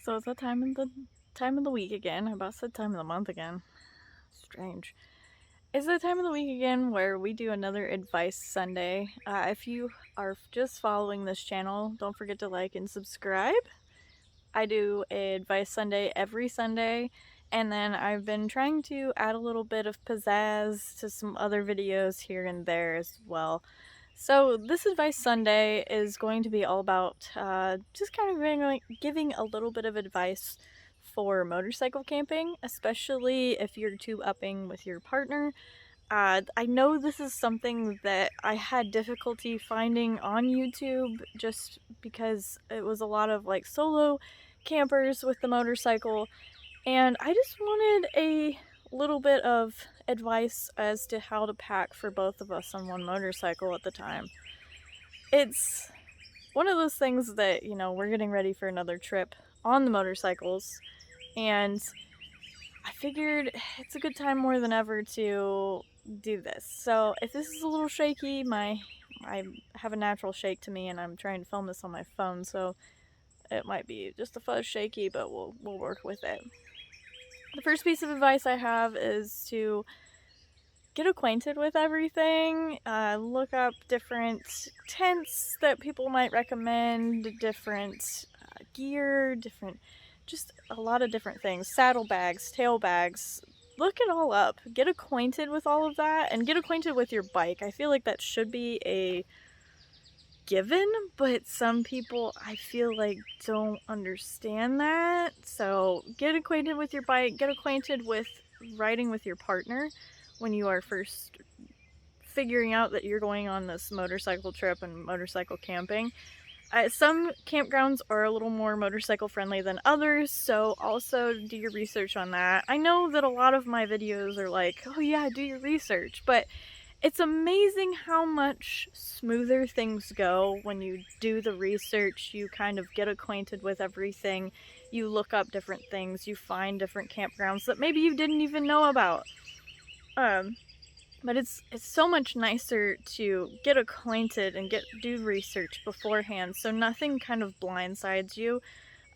So it's that time of the week again. I about said time of the month again. Strange. It's the time of the week again where we do another Advice Sunday. If you are just following this channel, don't forget to like and subscribe. I do a Advice Sunday every Sunday, and then I've been trying to add a little bit of pizzazz to some other videos here and there as well. So this Advice Sunday is going to be all about just kind of giving a little bit of advice for motorcycle camping, especially if you're two-upping with your partner. I know this is something that I had difficulty finding on YouTube just because it was a lot of like solo campers with the motorcycle, and I just wanted a little bit of advice as to how to pack for both of us on one motorcycle at the time. It's one of those things that, we're getting ready for another trip on the motorcycles, and I figured it's a good time more than ever to do this. So if this is a little shaky, I have a natural shake to me, and I'm trying to film this on my phone, so it might be just a fuzz shaky, but we'll work with it. The first piece of advice I have is to get acquainted with everything, look up different tents that people might recommend, different gear, just a lot of different things, saddlebags, tail bags. Look it all up, get acquainted with all of that, and get acquainted with your bike. I feel like that should be a given, but some people I feel like don't understand that. So get acquainted with your bike, get acquainted with riding with your partner when you are first figuring out that you're going on this motorcycle trip and motorcycle camping. Some campgrounds are a little more motorcycle friendly than others, so also do your research on that. I know that a lot of my videos are like, oh yeah, do your research, but it's amazing how much smoother things go when you do the research. You kind of get acquainted with everything, you look up different things, you find different campgrounds that maybe you didn't even know about. But it's so much nicer to get acquainted and do research beforehand, so nothing kind of blindsides you.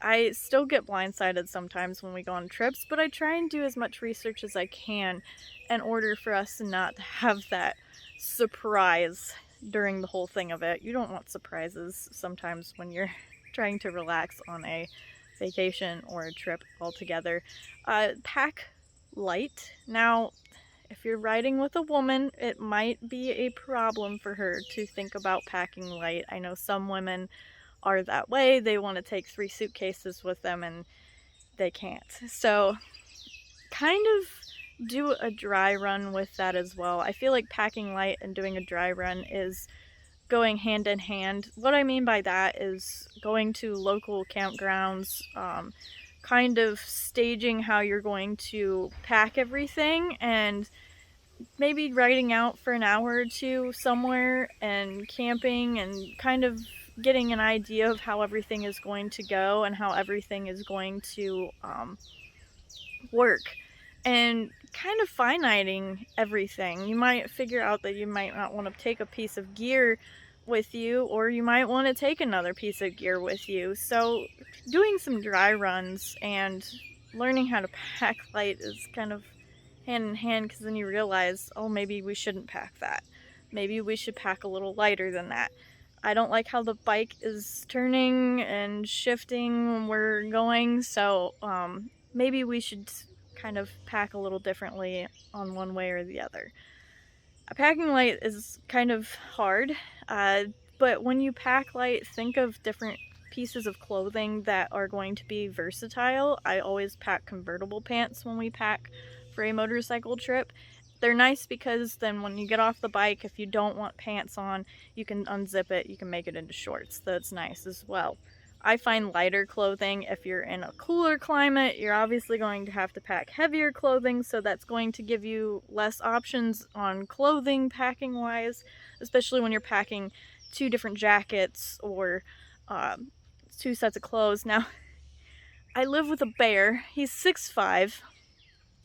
I still get blindsided sometimes when we go on trips, but I try and do as much research as I can in order for us to not have that surprise during the whole thing of it. You don't want surprises sometimes when you're trying to relax on a vacation or a trip altogether. Pack light. Now, if you're riding with a woman, it might be a problem for her to think about packing light. I know some women are that way. They want to take 3 suitcases with them and they can't. So kind of do a dry run with that as well. I feel like packing light and doing a dry run is going hand in hand. What I mean by that is going to local campgrounds, kind of staging how you're going to pack everything, and maybe riding out for an hour or two somewhere and camping and kind of getting an idea of how everything is going to go and how everything is going to work, and kind of finiting everything. You might figure out that you might not want to take a piece of gear with you, or you might want to take another piece of gear with you. So doing some dry runs and learning how to pack light is kind of hand in hand, because then you realize, oh, maybe we shouldn't pack that. Maybe we should pack a little lighter than that. I don't like how the bike is turning and shifting when we're going, so maybe we should kind of pack a little differently on one way or the other. Packing light is kind of hard, but when you pack light, think of different pieces of clothing that are going to be versatile. I always pack convertible pants when we pack for a motorcycle trip. They're nice because then when you get off the bike, if you don't want pants on, you can unzip it, you can make it into shorts. That's nice as well. I find lighter clothing, if you're in a cooler climate, you're obviously going to have to pack heavier clothing, so that's going to give you less options on clothing packing wise, especially when you're packing 2 different jackets or 2 sets of clothes. Now, I live with a bear. He's 6'5".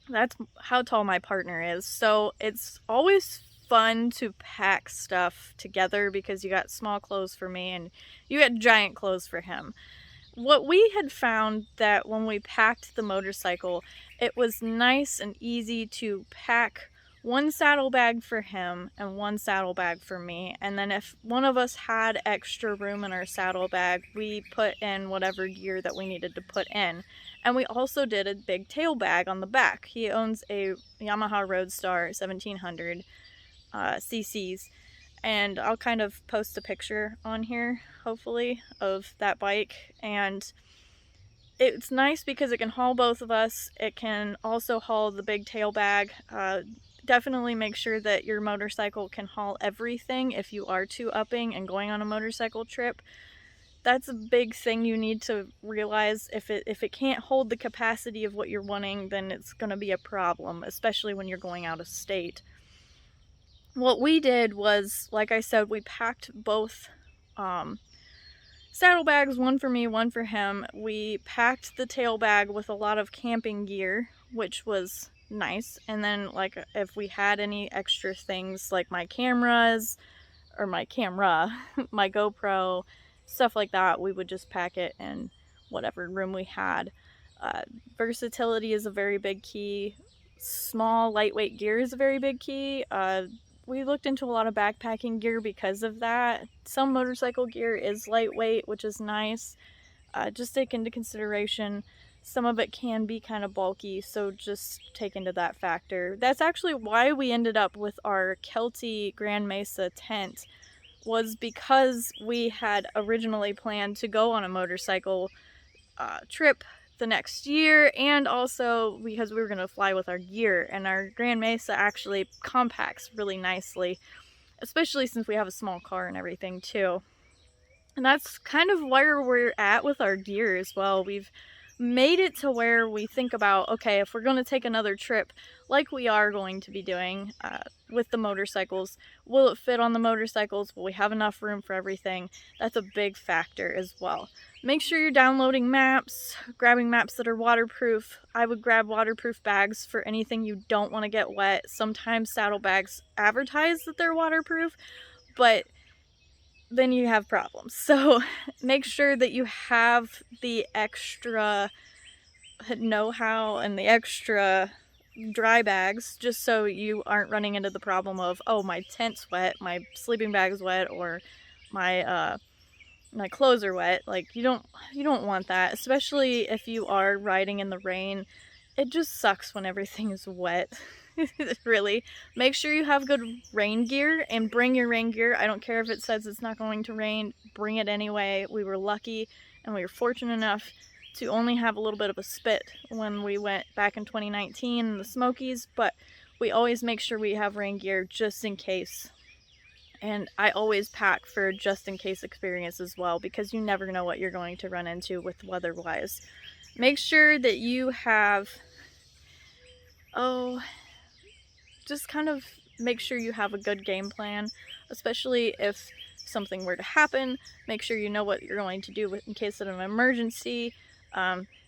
That's how tall my partner is, so it's always fun to pack stuff together because you got small clothes for me and you got giant clothes for him. what we had found that when we packed the motorcycle, it was nice and easy to pack one saddlebag for him and one saddlebag for me. And then if one of us had extra room in our saddlebag, we put in whatever gear that we needed to put in. And we also did a big tail bag on the back. He owns a Yamaha Roadstar 1700 cc's. And I'll kind of post a picture on here, hopefully, of that bike. And it's nice because it can haul both of us. It can also haul the big tail bag. Definitely make sure that your motorcycle can haul everything if you are two-upping and going on a motorcycle trip. That's a big thing you need to realize. If it can't hold the capacity of what you're wanting, then it's going to be a problem, especially when you're going out of state. What we did was, like I said, we packed both saddlebags, one for me, one for him. We packed the tail bag with a lot of camping gear, which was nice. And then, like, if we had any extra things like my cameras or my camera, my GoPro, stuff like that, we would just pack it in whatever room we had. Versatility is a very big key. Small, lightweight gear is a very big key. We looked into a lot of backpacking gear because of that. Some motorcycle gear is lightweight, which is nice. Just take into consideration some of it can be kind of bulky, so just take into that factor. That's actually why we ended up with our Kelty Grand Mesa tent, was because we had originally planned to go on a motorcycle trip the next year, and also because we were going to fly with our gear, and our Grand Mesa actually compacts really nicely, especially since we have a small car and everything too. And that's kind of where we're at with our gear as well. We've made it to where we think about, okay, if we're going to take another trip like we are going to be doing with the motorcycles, will it fit on the motorcycles? Will we have enough room for everything? That's a big factor as well. Make sure you're downloading maps, grabbing maps that are waterproof. I would grab waterproof bags for anything you don't want to get wet. Sometimes saddlebags advertise that they're waterproof, but then you have problems. So make sure that you have the extra know-how and the extra dry bags, just so you aren't running into the problem of, oh, my tent's wet, my sleeping bag's wet, or my my clothes are wet. Like, you don't want that, especially if you are riding in the rain. It just sucks when everything is wet. Really. Make sure you have good rain gear, and bring your rain gear. I don't care if it says it's not going to rain, bring it anyway. We were lucky and we were fortunate enough to only have a little bit of a spit when we went back in 2019 in the Smokies, but we always make sure we have rain gear just in case. And I always pack for just in case experience as well, because you never know what you're going to run into with weather-wise. Make sure that you have, just kind of make sure you have a good game plan, especially if something were to happen. Make sure you know what you're going to do in case of an emergency.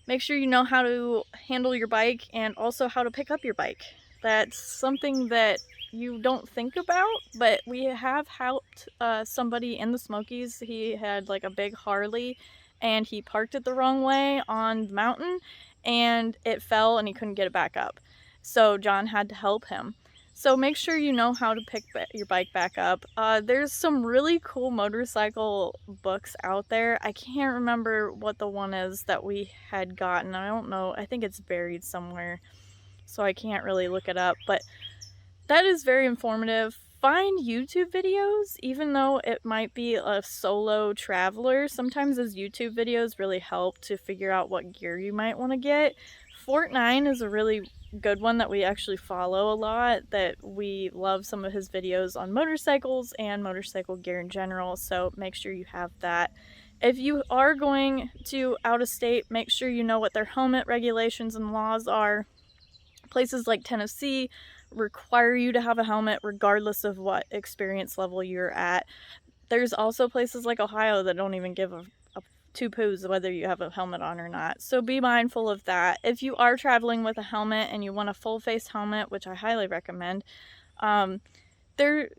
Make sure you know how to handle your bike and also how to pick up your bike. That's something that you don't think about, but we have helped somebody in the Smokies. He had like a big Harley and he parked it the wrong way on the mountain and it fell and he couldn't get it back up. So John had to help him. So make sure you know how to pick your bike back up. There's some really cool motorcycle books out there. I can't remember what the one is that we had gotten. I don't know. I think it's buried somewhere, so I can't really look it up. But that is very informative. Find YouTube videos, even though it might be a solo traveler. Sometimes those YouTube videos really help to figure out what gear you might want to get. Fort9 is a really good one that we actually follow a lot, that we love some of his videos on motorcycles and motorcycle gear in general, so make sure you have that. If you are going to out of state, make sure you know what their helmet regulations and laws are. Places like Tennessee require you to have a helmet regardless of what experience level you're at. There's also places like Ohio that don't even give a two poos whether you have a helmet on or not. So be mindful of that. If you are traveling with a helmet and you want a full face helmet, which I highly recommend, they're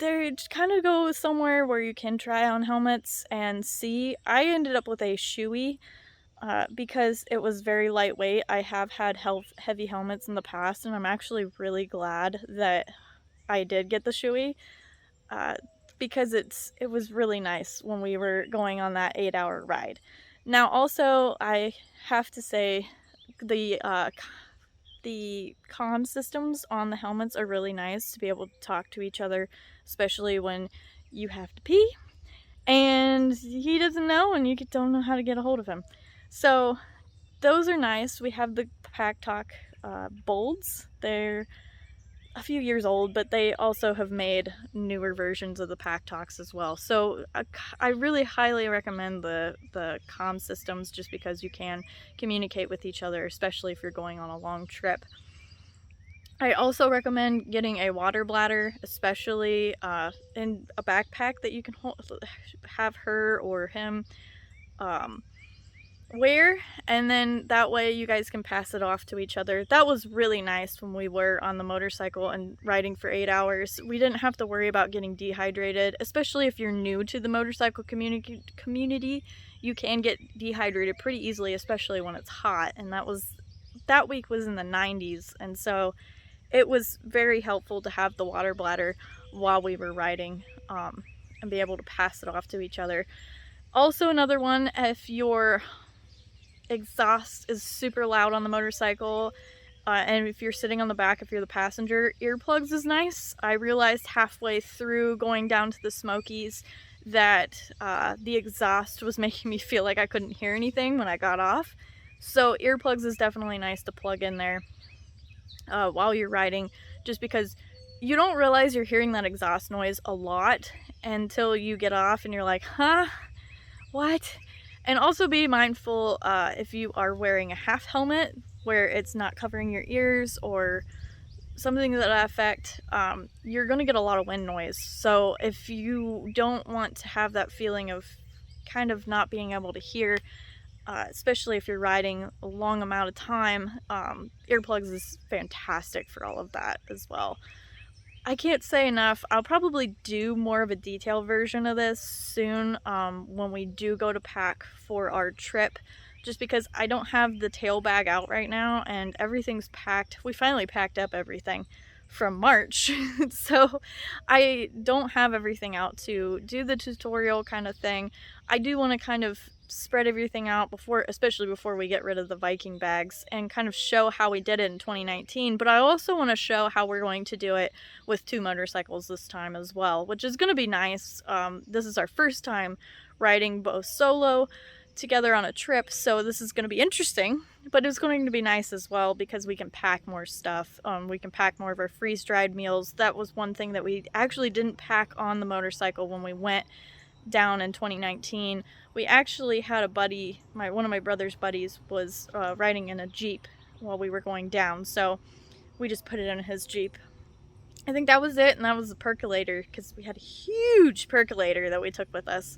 they kind of go somewhere where you can try on helmets and see. I ended up with a Shoei because it was very lightweight. I have had heavy helmets in the past, and I'm actually really glad that I did get the Shoei uh, because it was really nice when we were going on that 8-hour ride. Now, also, I have to say the comm systems on the helmets are really nice to be able to talk to each other, especially when you have to pee and he doesn't know and you don't know how to get a hold of him. So those are nice. We have the Pack Talk Bolds. They're a few years old, but they also have made newer versions of the Pack Talks as well. So I really highly recommend the comm systems just because you can communicate with each other, especially if you're going on a long trip. I also recommend getting a water bladder, especially in a backpack that you can have her or him wear, and then that way you guys can pass it off to each other. That was really nice when we were on the motorcycle and riding for 8 hours. We didn't have to worry about getting dehydrated, especially if you're new to the motorcycle community. You can get dehydrated pretty easily, especially when it's hot, and that week was in the 90s, and so it was very helpful to have the water bladder while we were riding and be able to pass it off to each other. Also, another one, if your exhaust is super loud on the motorcycle and if you're sitting on the back, if you're the passenger, earplugs is nice. I realized halfway through going down to the Smokies that the exhaust was making me feel like I couldn't hear anything when I got off. So earplugs is definitely nice to plug in there while you're riding, just because you don't realize you're hearing that exhaust noise a lot until you get off and you're like, huh, what? And also be mindful if you are wearing a half helmet where it's not covering your ears or something to that effect, you're going to get a lot of wind noise. So if you don't want to have that feeling of kind of not being able to hear, especially if you're riding a long amount of time, earplugs is fantastic for all of that as well. I can't say enough. I'll probably do more of a detailed version of this soon when we do go to pack for our trip, just because I don't have the tail bag out right now and everything's packed. We finally packed up everything from March, so I don't have everything out to do the tutorial kind of thing. I do want to kind of spread everything out before, especially before we get rid of the Viking bags, and kind of show how we did it in 2019, but I also want to show how we're going to do it with 2 motorcycles this time as well, which is going to be nice. This is our first time riding both solo together on a trip, so this is going to be interesting, but it's going to be nice as well because we can pack more stuff. We can pack more of our freeze-dried meals. That was one thing that we actually didn't pack on the motorcycle when we went down in 2019. We actually had a buddy, one of my brother's buddies was riding in a Jeep while we were going down, so we just put it in his Jeep. I think that was it, and that was the percolator, because we had a huge percolator that we took with us.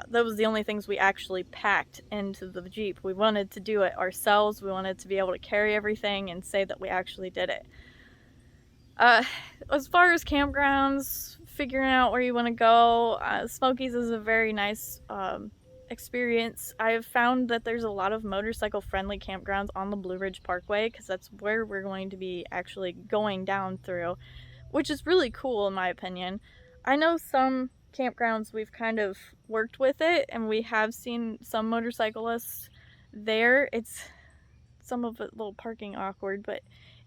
That was the only things we actually packed into the Jeep. We wanted to do it ourselves. We wanted to be able to carry everything and say that we actually did it. As far as campgrounds, figuring out where you want to go, Smokies is a very nice experience. I have found that there's a lot of motorcycle friendly campgrounds on the Blue Ridge Parkway, because that's where we're going to be actually going down through, which is really cool in my opinion. I know some campgrounds we've kind of worked with it, and we have seen some motorcyclists there. It's some of it a little parking awkward, but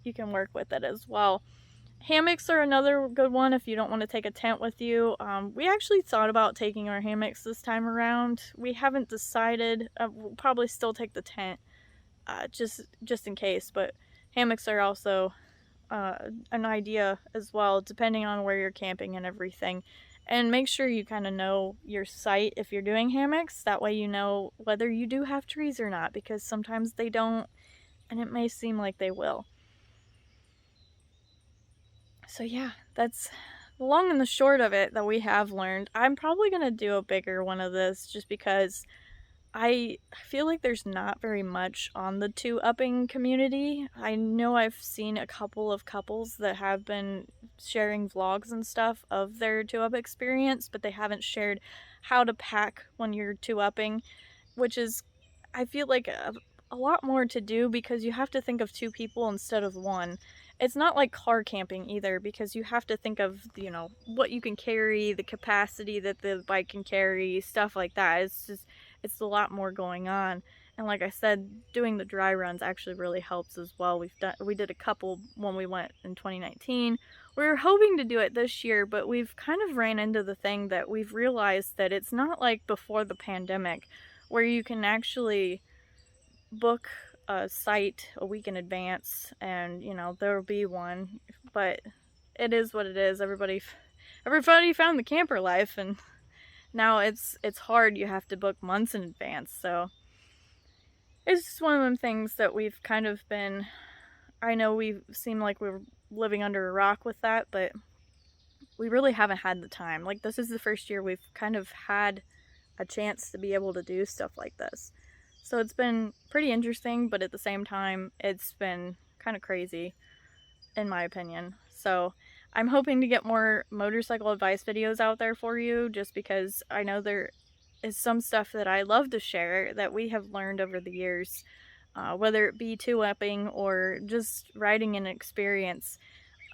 you can work with it as well. Hammocks are another good one if you don't want to take a tent with you. We actually thought about taking our hammocks this time around. We haven't decided. We'll probably still take the tent just in case, but hammocks are also an idea as well, depending on where you're camping and everything. And make sure you kind of know your site if you're doing hammocks. That way you know whether you do have trees or not, because sometimes they don't, and it may seem like they will. So yeah, that's the long and the short of it that we have learned. I'm probably going to do a bigger one of this just because I feel like there's not very much on the two-upping community. I know I've seen a couple of couples that have been sharing vlogs and stuff of their two-up experience, but they haven't shared how to pack when you're two-upping, which is, I feel like a lot more to do because you have to think of two people instead of one. It's not like car camping either because you have to think of, what you can carry, the capacity that the bike can carry, stuff like that. It's a lot more going on. And like I said, doing the dry runs actually really helps as well. We did a couple when we went in 2019. We were hoping to do it this year, but we've kind of ran into the thing that we've realized that it's not like before the pandemic where you can actually book a site a week in advance and there'll be one, but it is what it is. Everybody found the camper life, and now it's hard. You have to book months in advance, so it's just one of them things that we've kind of been, I know we seem like we're living under a rock with that, but we really haven't had the time. Like, this is the first year we've kind of had a chance to be able to do stuff like this. So it's been pretty interesting, but at the same time, it's been kind of crazy, in my opinion. So I'm hoping to get more motorcycle advice videos out there for you, just because I know there is some stuff that I love to share that we have learned over the years, whether it be two-upping or just riding an experience.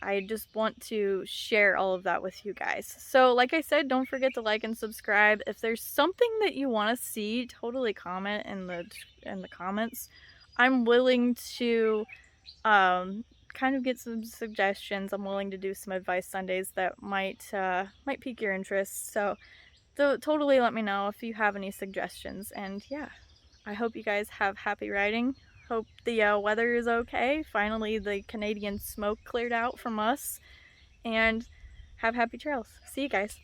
I just want to share all of that with you guys. So like I said, don't forget to like and subscribe. If there's something that you want to see, totally comment in the comments. I'm willing to kind of get some suggestions. I'm willing to do some advice Sundays that might pique your interest. So totally let me know if you have any suggestions. And yeah, I hope you guys have happy riding. Hope the weather is okay. Finally, the Canadian smoke cleared out from us. And have happy trails. See you guys.